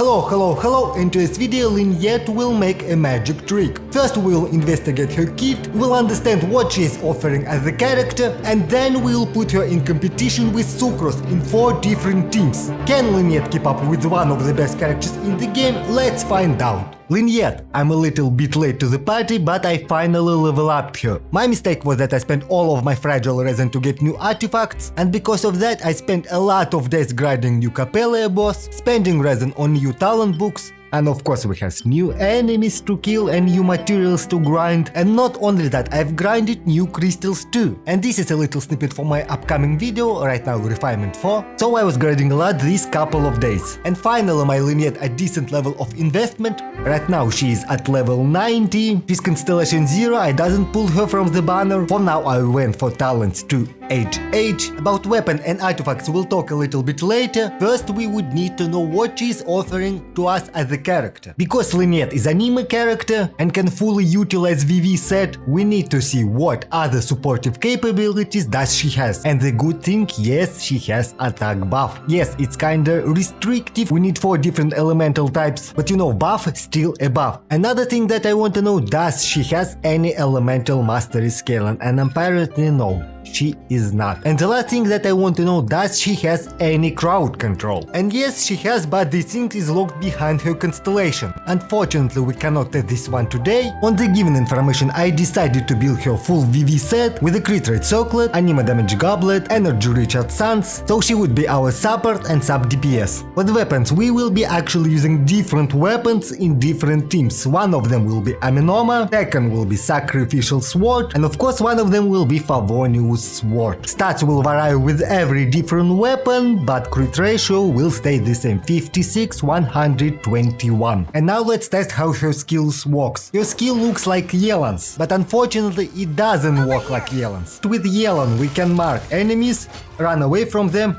Hello, in today's video Lynette will make a magic trick. First we'll investigate her kit, we'll understand what she is offering as a character, and then we'll put her in competition with Sucrose in 4 different teams. Can Lynette keep up with one of the best characters in the game? Let's find out. Lynette, I'm a little bit late to the party, but I finally level up here. My mistake was that I spent all of my fragile resin to get new artifacts, and because of that I spent a lot of days grinding new Capella boss, spending resin on new talent books, and of course we have new enemies to kill and new materials to grind, and not only that, I've grinded new crystals too. And this is a little snippet for my upcoming video, right now refinement 4, so I was grinding a lot these couple of days. And finally my Lynette a decent level of investment. Right now she is at level 90, she's constellation 0, I doesn't pull her from the banner. For now I went for talents to HH. About weapon and artifacts we'll talk a little bit later. First we would need to know what she is offering to us as a character. Because Lynette is an Anemo character and can fully utilize VV set, we need to see what other supportive capabilities does she has. And the good thing, yes, she has attack buff. Yes, it's kinda restrictive, we need 4 different elemental types, but you know, buff still a buff. Another thing that I want to know, does she has any elemental mastery skill? And apparently no, she is not. And the last thing that I want to know, does she has any crowd control? And yes, she has, but this thing is locked behind her constellation. Unfortunately, we cannot test this one today. On the given information, I decided to build her full VV set with a crit rate circlet, Anemo damage goblet, energy recharge suns, so she would be our support and sub DPS. For the weapons, we will be actually using different weapons in different teams. One of them will be Amenoma, second will be Sacrificial Sword, and of course one of them will be Favonius Sword. Stats will vary with every different weapon, but crit ratio will stay the same, 56-121. And now let's test how her skills works. Her skill looks like Yelan's, but unfortunately it doesn't work like Yelan's. With Yelan we can mark enemies, run away from them,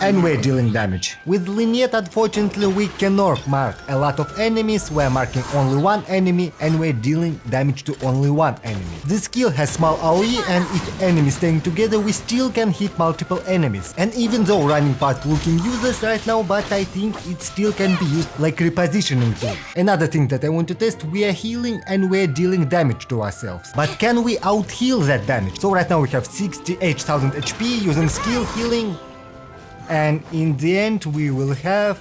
and we're dealing damage. With Lynette, unfortunately, we cannot mark a lot of enemies, we're marking only one enemy and we're dealing damage to only one enemy. This skill has small AoE, and if enemies staying together we still can hit multiple enemies. And even though running past looking useless right now, but I think it still can be used like repositioning tool. Another thing that I want to test, we are healing and we're dealing damage to ourselves. But can we out heal that damage? So right now we have 68,000 HP using skill healing, and in the end we will have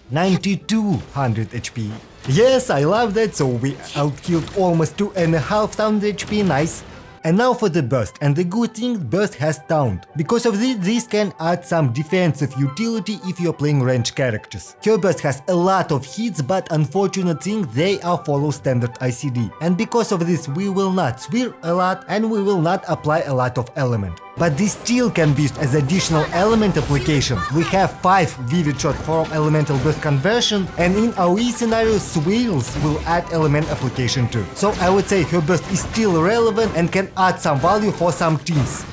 9200 HP. Yes, I love that, so we outkilled almost 2500 HP, nice. And now for the burst, and the good thing, burst has taunt. Because of this can add some defensive utility if you're playing ranged characters. Her burst has a lot of hits, but unfortunate thing, they are follow standard ICD. And because of this we will not swirl a lot and we will not apply a lot of element. But this still can be used as additional element application. We have 5 vivid shot from elemental burst conversion, and in AoE scenario swirls will add element application too. So I would say her burst is still relevant and can add some value for some teams.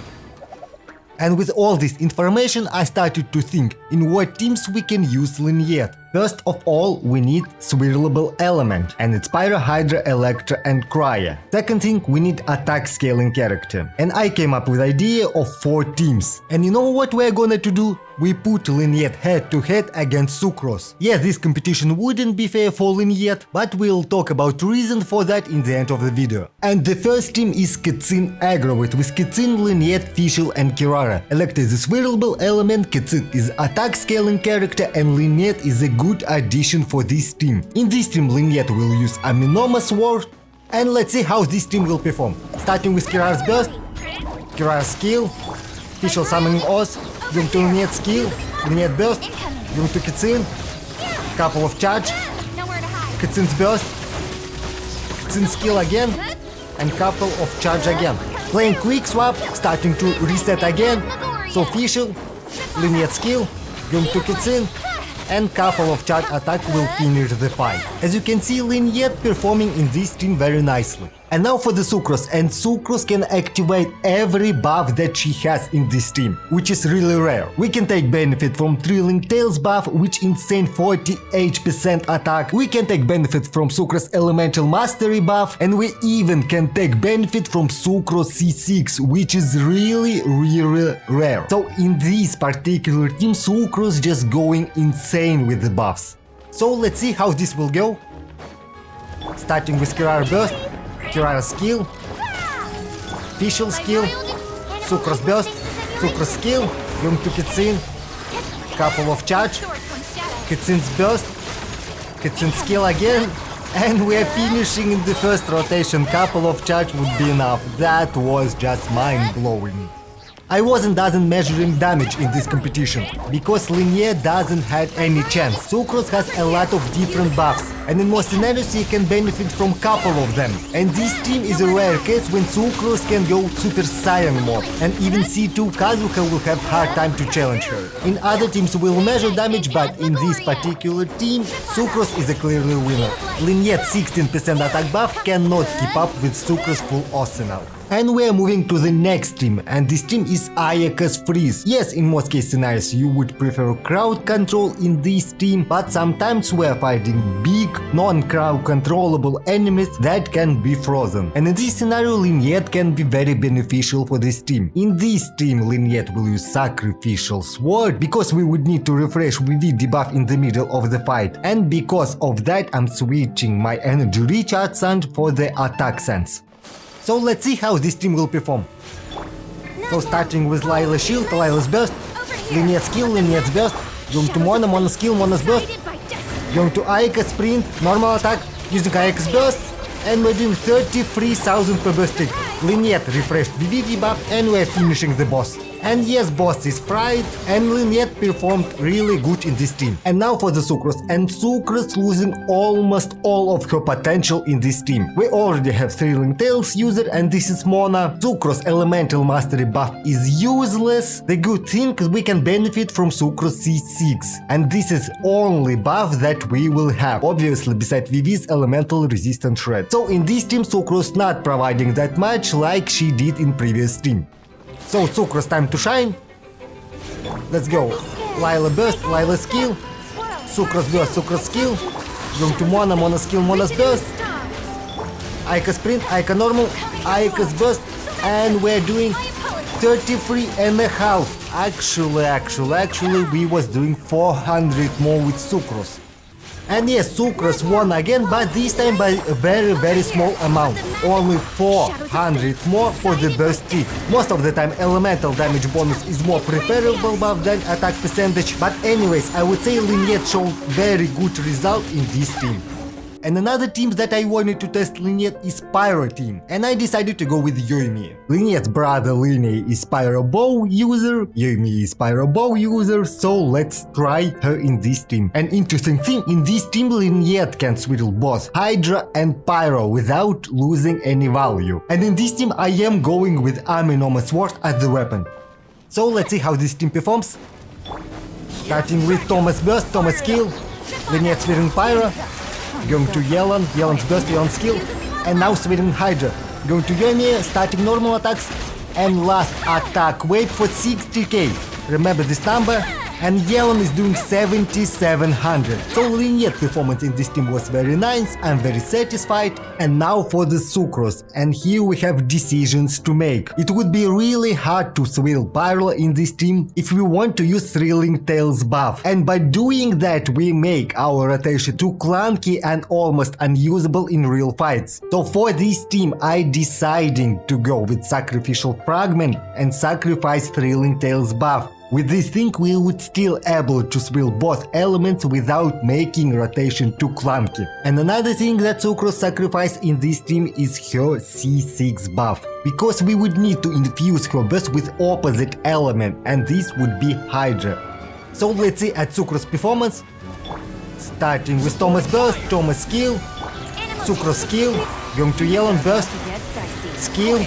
And with all this information I started to think in what teams we can use Lynette. First of all, we need swirlable element, and it's Pyro, Hydra, Electra and Cryo. Second thing, we need attack scaling character. And I came up with idea of 4 teams. And you know what we're gonna to do? We put Lynette head to head against Sucrose. Yes, this competition wouldn't be fair for Lynette, but we'll talk about reason for that in the end of the video. And the first team is Keqing Aggravate, with Keqing, Lynette, Fischl and Kirara. Electra is a swirlable element, Keqing is attack scaling character, and Lynette is a good addition for this team. In this team Lynette will use Amenoma Sword, and let's see how this team will perform. Starting with Kirara's burst, Kirara's skill, Fischl summoning Oz, going to Lynette skill, Lynette burst, going to Keqing, couple of charge, Keqing's burst, Keqing skill again, and couple of charge again. Playing quick swap, starting to reset again, so Fischl, Lynette skill, going to Keqing, and couple of charge attack will finish the fight. As you can see, Lynette performing in this team very nicely. And now for the Sucrose, and Sucrose can activate every buff that she has in this team, which is really rare. We can take benefit from Thrilling Tales buff, which insane 48% attack. We can take benefit from Sucrose Elemental Mastery buff, and we even can take benefit from Sucrose C6, which is really rare. So in this particular team, Sucrose just going insane with the buffs. So let's see how this will go. Starting with Kirara burst, Kirara skill, Fischl skill, Sucrose burst, Sucrose skill, going to Keqing, couple of charge, Keqing's burst, Keqing skill again, and we are finishing in the first rotation. Couple of charge would be enough. That was just mind-blowing. I doesn't measuring damage in this competition, because Lynette doesn't have any chance. Sucrose has a lot of different buffs, and in most scenarios he can benefit from couple of them. And this team is a rare case when Sucrose can go Super Saiyan mode, and even C2 Kazuha will have hard time to challenge her. In other teams will measure damage, but in this particular team, Sucrose is a clearly winner. Lynette's 16% attack buff cannot keep up with Sucrose's full arsenal. And we are moving to the next team, and this team is Ayaka's Freeze. Yes, in most case scenarios you would prefer crowd control in this team, but sometimes we are fighting big, non-crowd controllable enemies that can be frozen. And in this scenario Lynette can be very beneficial for this team. In this team Lynette will use Sacrificial Sword, because we would need to refresh VV debuff in the middle of the fight. And because of that I'm switching my energy recharge sand for the attack sense. So let's see how this team will perform. So starting with Layla's shield, Layla's burst, Lynette's skill, Lynette's burst, going to Mono skill, Mono's burst, going to Ayaka sprint, normal attack, using Ayaka's burst, and we're doing 33,000 per burst tick. Lynette refreshed VV debuff and we're finishing the boss. And yes, boss is fried, and Lynette performed really good in this team. And now for the Sucrose, and Sucrose losing almost all of her potential in this team. We already have Thrilling Tales user, and this is Mona. Sucrose elemental mastery buff is useless. The good thing is we can benefit from Sucrose C6, and this is only buff that we will have, obviously beside VV's elemental resistant shred. So in this team Sucrose not providing that much like she did in previous team. So Sucrose time to shine. Let's go. Layla burst, Layla skill. Sucrose burst, Sucrose skill. Going to Mono skill, Mono's burst. Ayaka sprint, Ayaka normal, Ayaka's burst. And we're doing 33.5. Actually we was doing 400 more with Sucrose. And yes, Sucrose won again, but this time by a very small amount. Only 400 more for the burst tick. Most of the time elemental damage bonus is more preferable buff than attack percentage, but anyways, I would say Lynette showed very good result in this team. And another team that I wanted to test Lynette is Pyro team, and I decided to go with Yoimi. Lynette's brother Lynette is Pyro bow user, Yoimi is Pyro bow user, so let's try her in this team. An interesting thing, in this team Lynette can switch both Hydra and Pyro without losing any value. And in this team I am going with Anemo sword as the weapon. So let's see how this team performs. Starting with Thomas burst, Thomas skill, Lynette switching Pyro. Going to Yelan's burst, Yelan's skill, and now switching Hydra. Going to Yomi, starting normal attacks, and last attack, wait for 60k. Remember this number? And Yelan is doing 7700. So Lynette performance in this team was very nice, I'm very satisfied. And now for the Sucrose, and here we have decisions to make. It would be really hard to swill Pyro in this team if we want to use Thrilling Tales buff. And by doing that we make our rotation too clunky and almost unusable in real fights. So for this team I deciding to go with Sacrificial Fragment and sacrifice Thrilling Tales buff. With this thing we would still able to swill both elements without making rotation too clunky. And another thing that Sucrose sacrifice in this team is her C6 buff, because we would need to infuse her burst with opposite element, and this would be Hydra. So let's see at Sucrose performance. Starting with Thomas burst, Thomas skill, Sucrose skill, going to Yelan burst, skill,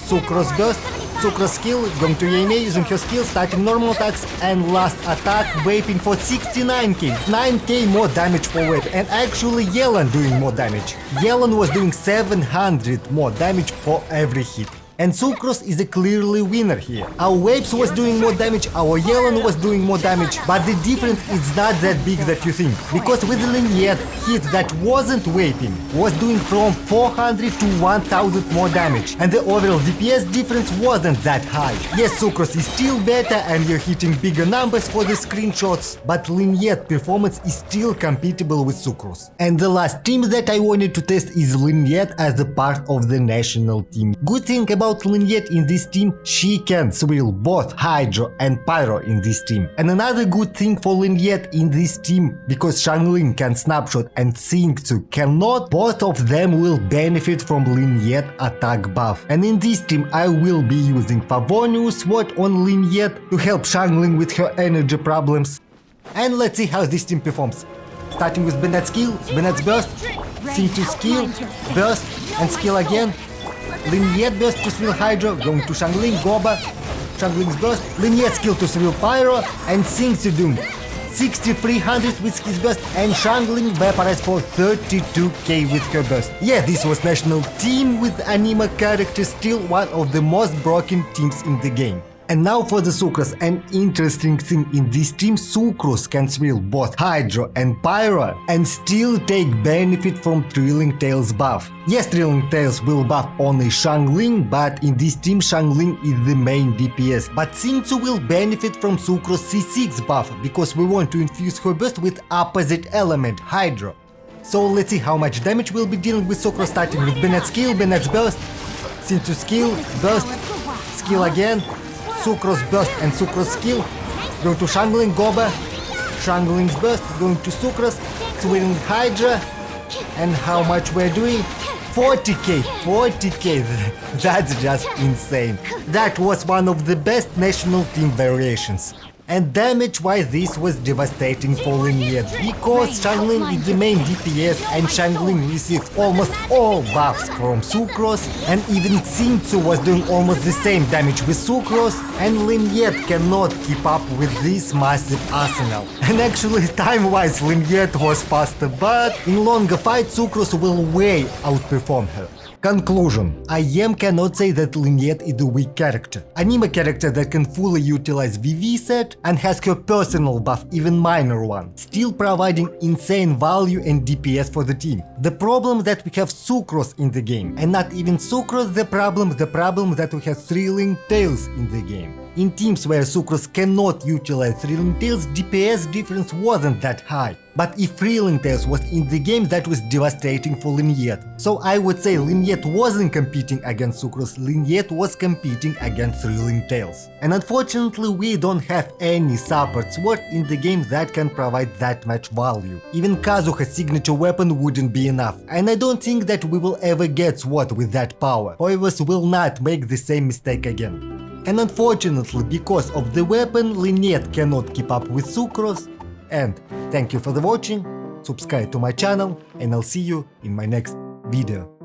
Sucrose burst, Sucrose skill, going to Yomi using her skill, starting normal attacks, and last attack vaping for 69k, 9k more damage for vape, and actually Yelan doing more damage. Yelan was doing 700 more damage for every hit. And Sucrose is a clearly winner here. Our Waves was doing more damage, our Yellow was doing more damage, but the difference is not that big that you think. Because with Lynette, hit that wasn't vaping was doing from 400 to 1000 more damage, and the overall DPS difference wasn't that high. Yes, Sucrose is still better and you're hitting bigger numbers for the screenshots, but Lynette performance is still compatible with Sucrose. And the last team that I wanted to test is Lynette as a part of the national team. Good thing about Lynette in this team, she can swill both Hydro and Pyro in this team. And another good thing for Lynette in this team, because Xiangling can snapshot and Xingqiu cannot, both of them will benefit from Lynette attack buff. And in this team I will be using Favonius Sword on Lynette to help Xiangling with her energy problems. And let's see how this team performs. Starting with Lynette's skill, Lynette's burst, Xingqiu's skill, burst and skill again. Lynette burst to swill Hydro, going to Xiangling, Goba, Xiangling's burst, Lynette skill to swill Pyro, and Xingqiu doing 6300 with his burst, and Xiangling vaporized for 32k with her burst. Yeah, this was national team with Anemo character, still one of the most broken teams in the game. And now for the Sucrose. An interesting thing in this team, Sucrose can swill both Hydro and Pyro and still take benefit from Thrilling Tales buff. Yes, Thrilling Tales will buff only Xiangling, but in this team Xiangling is the main DPS. But Xingqiu will benefit from Sucrose C6 buff, because we want to infuse her burst with opposite element, Hydro. So let's see how much damage we'll be dealing with Sucrose, starting with Lynette's skill, Lynette's burst, Xingqiu's skill, burst, skill again, Sucrose burst and Sucrose skill, going to Xiangling, Goba, Xiangling's burst, going to Sucrose, swinging Hydra, and how much we're doing? 40k, that's just insane. That was one of the best national team variations. And damage-wise this was devastating for Lynette, because Xiangling is the main DPS and Xiangling received almost all buffs from Sucrose, and even Xingqiu was doing almost the same damage with Sucrose, and Lynette cannot keep up with this massive arsenal. And actually time-wise Lynette was faster, but in longer fight Sucrose will way outperform her. Conclusion. I cannot say that Lynette is a weak character. Anemo character that can fully utilize VV set and has her personal buff, even minor one, still providing insane value and DPS for the team. The problem that we have Sucrose in the game, and not even Sucrose the problem that we have Thrilling Tales in the game. In teams where Sucrose cannot utilize Thrilling Tales, DPS difference wasn't that high. But if Thrilling Tales was in the game, that was devastating for Lynette. So I would say Lynette wasn't competing against Sucrose, Lynette was competing against Thrilling Tales. And unfortunately we don't have any support sword in the game that can provide that much value. Even Kazuha's signature weapon wouldn't be enough, and I don't think that we will ever get sword with that power. However, will not make the same mistake again. And unfortunately, because of the weapon, Lynette cannot keep up with Sucrose. And thank you for the watching, subscribe to my channel, and I'll see you in my next video.